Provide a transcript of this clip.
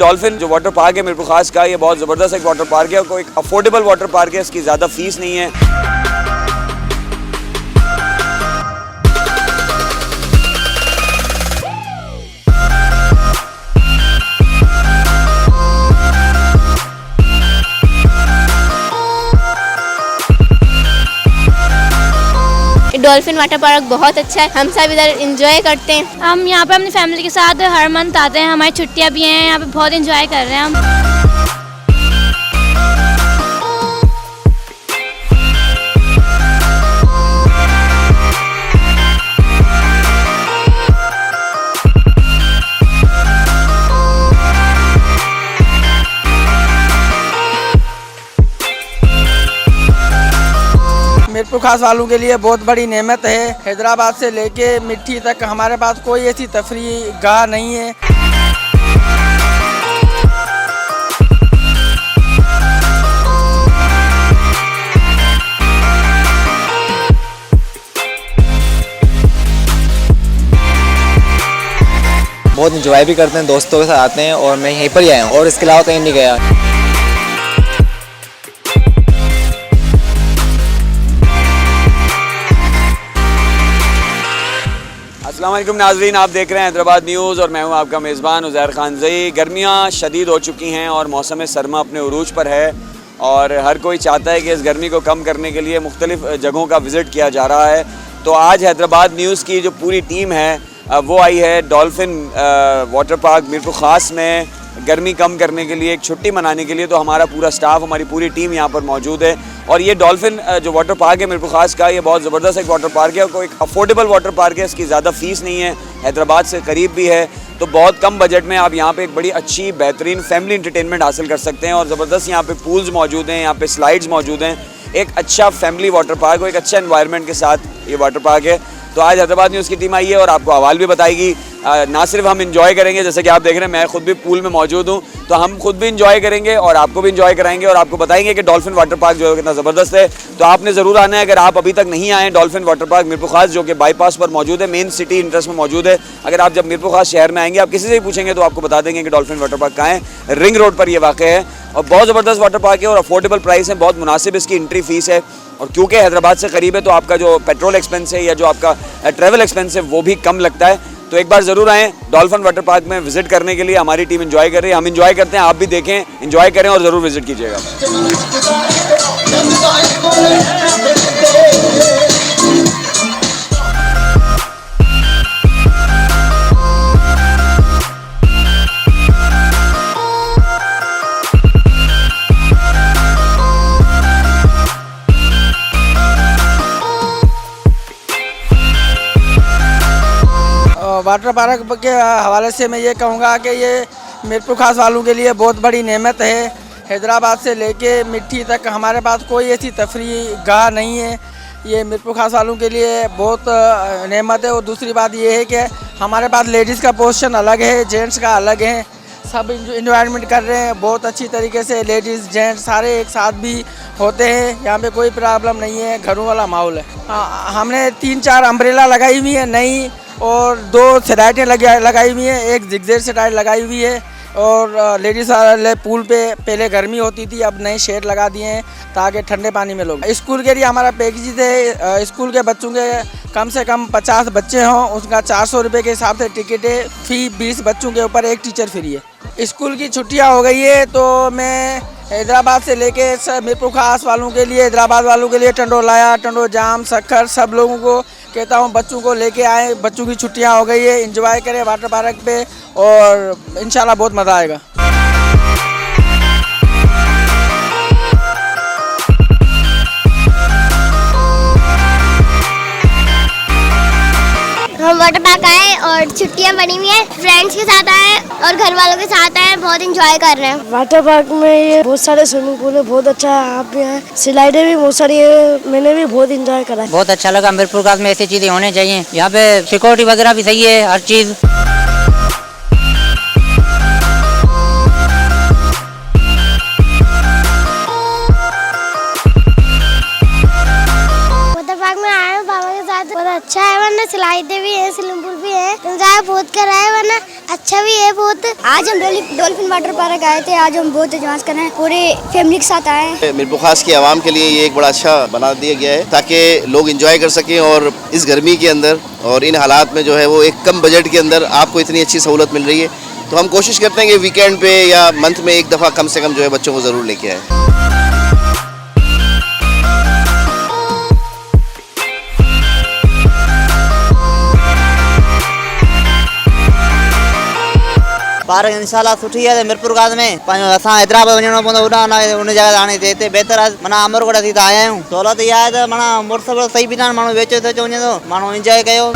Dolphin जो water park है मीरपुर खास का, ये बहुत ज़बरदस्त एक वाटर पार्क है, कोई अफोर्डेबल वाटर पार्क है, इसकी ज़्यादा फीस नहीं है। डॉल्फिन वाटर पार्क बहुत अच्छा है, हम सब इधर एंजॉय करते हैं। हम यहाँ पे अपनी फैमिली के साथ हर मंथ आते हैं, हमारी छुट्टियाँ भी हैं, यहाँ पे बहुत एंजॉय कर रहे हैं हम। मीरपुर खास वालों के लिए बहुत बड़ी नेमत है। हैदराबाद से लेके मिट्टी तक हमारे पास कोई ऐसी तफरीह गाह नहीं है। बहुत इंजॉय भी करते हैं, दोस्तों के साथ आते हैं और मैं यहीं पर ही आया हूँ और इसके अलावा कहीं नहीं गया। अस्सलाम वालेकुम नाज़रीन, आप देख रहे हैं हैदराबाद न्यूज़ और मैं हूं आपका मेज़बान उज़ैर खान ज़ई। गर्मियां शदीद हो चुकी हैं और मौसम सरमा अपने उरूज पर है और हर कोई चाहता है कि इस गर्मी को कम करने के लिए मुख्तलिफ़ जगहों का विज़िट किया जा रहा है। तो आज हैदराबाद न्यूज़ की जो पूरी टीम है वो आई है डॉल्फिन वाटर पार्क मीरपुर खास में गर्मी कम करने के लिए, एक छुट्टी मनाने के लिए। तो हमारा पूरा स्टाफ, हमारी पूरी टीम यहाँ पर मौजूद है और ये डॉल्फिन जो वाटर पार्क है मीरपुर खास का, ये बहुत ज़बरदस्त एक वाटर पार्क है और कोई अफोर्डेबल वाटर पार्क है, इसकी ज़्यादा फ़ीस नहीं है, हैदराबाद से करीब भी है। तो बहुत कम बजट में आप यहाँ पे एक बड़ी अच्छी बेहतरीन फैमिली इंटरटेनमेंट हासिल कर सकते हैं और ज़बरदस्त यहाँ पे पूल्स मौजूद हैं, यहाँ पे स्लाइड्स मौजूद हैं। एक अच्छा फैमिली वाटर पार्क हो, एक अच्छा एनवायरनमेंट के साथ ये वाटर पार्क है। तो आज हैदराबाद न्यूज़ की टीम आई है और आपको अहवाल भी बताएगी। ना सिर्फ हम इंजॉय करेंगे, जैसे कि आप देख रहे हैं मैं खुद भी पूल में मौजूद हूँ, तो हम खुद भी इंजॉय करेंगे और आपको भी इंजॉय कराएंगे और आपको बताएंगे कि डॉल्फिन वाटर पार्क जो है कितना ज़बरदस्त है। तो आपने ज़रूर आना है, अगर आप अभी तक नहीं आए डॉल्फिन वाटर पार्क मीरपुर खास, जो कि बाईपास पर मौजूद है, मेन सिटी इंटरेस्ट में मौजूद है। अगर आप जब मीरपुर खास शहर में आएंगे, आप किसी से भी पूछेंगे तो आपको बता देंगे कि डॉल्फिन वाटर पार्क कहाँ है। रिंग रोड पर ये वाक़ है और बहुत ज़बरदस्त वाटर पार्क है और अफोर्डेबल प्राइस है, बहुत मुनासिब इसकी एंट्री फ़ीस है। और क्योंकि हैदराबाद से करीब है तो आपका जो पेट्रोल एक्सपेंस है या जो आपका ट्रैवल एक्सपेंस है वो भी कम लगता है। तो एक बार ज़रूर आएँ डॉल्फिन वाटर पार्क में विज़िट करने के लिए। हमारी टीम एंजॉय कर रही है, हम एंजॉय करते हैं, आप भी देखें, एंजॉय करें और ज़रूर विज़िट कीजिएगा। वाटर पार्क के हवाले से मैं ये कहूँगा कि ये मीरपुर खास वालों के लिए बहुत बड़ी नेमत है। हैदराबाद से लेके मिट्टी तक हमारे पास कोई ऐसी तफरीह गाह नहीं है। ये मीरपुर खास वालों के लिए बहुत नेमत है। और दूसरी बात ये है कि हमारे पास लेडीज़ का पोर्शन अलग है, जेंट्स का अलग है। सब इन्जॉयमेंट कर रहे हैं बहुत अच्छी तरीके से, लेडीज़ जेंट्स सारे एक साथ भी होते हैं। यहाँ पे कोई प्रॉब्लम नहीं है, घरों वाला माहौल है। हमने 3-4 अम्ब्रेला लगाई हुई है नई और 2 सेटाइटें लगाई हुई हैं, एक जिगजेट सेटाइट लगाई हुई है। और लेडीज़ वाले पूल पे पहले गर्मी होती थी, अब नए शेड लगा दिए हैं ताकि ठंडे पानी में लोग। स्कूल के लिए हमारा पैकेज है, स्कूल के बच्चों के कम से कम 50 बच्चे हों, उसका 400 रुपये के हिसाब से टिकट है। फ़ी 20 बच्चों के ऊपर एक टीचर फ्री है। स्कूल की छुट्टियाँ हो गई है तो मैं हैदराबाद से लेके सब मीरपुर खास वालों के लिए, हैदराबाद वालों के लिए टंडोलाया, टंडो जाम, सक्खर, सब लोगों को कहता हूँ बच्चों को लेके आए। बच्चों की छुट्टियाँ हो गई है, एंजॉय करें वाटर पार्क पे और इंशाल्लाह बहुत मज़ा आएगा। हम वाटर पार्क आए और छुट्टियां बनी हुई हैं, फ्रेंड्स के साथ आए और घर वालों के साथ आए, बहुत एंजॉय कर रहे हैं। वाटर पार्क में ये बहुत सारे स्विमिंग पूल है, बहुत अच्छा है। आप भी आए, स्लाइडें भी बहुत सारी है, मैंने भी बहुत एंजॉय करा। बहुत अच्छा लगा। मीरपुर खास में ऐसी चीजें होने चाहिए। यहाँ पे सिक्योरिटी वगैरह भी सही है, हर चीज। बहुत अच्छा है, वरना स्लाइडें भी है, स्विमिंग पूल भी है, एंजॉय बहुत कर रहा है, वरना अच्छा भी है बहुत। आज हम डॉल्फिन वाटर पार्क आए थे, आज हम बहुत एंजॉय कर रहे हैं, पूरे फैमिली के साथ आए हैं। मीरपुर खास की आवाम के लिए ये एक बड़ा अच्छा बना दिया गया है ताकि लोग एंजॉय कर सकें और इस गर्मी के अंदर और इन हालात में जो है वो एक कम बजट के अंदर आपको इतनी अच्छी सहूलत मिल रही है। तो हम कोशिश करते हैं कि वीकेंड पे या मंथ में एक दफ़ा कम से कम जो है बच्चों को ज़रूर लेके आए। पार्क इंशाल्लाह सुठी है मीरपुर खास में। असां हैदराबाद वञणो पवंदो उन जगह हाणे हिते बहितर आहे माना अमरकोट थी त आया आहियूं। सहूलियत इहा आहे त माना मोटरसाइकिल सही बि न माण्हू वेच ते वञे थो, माण्हू इंजॉय कयो।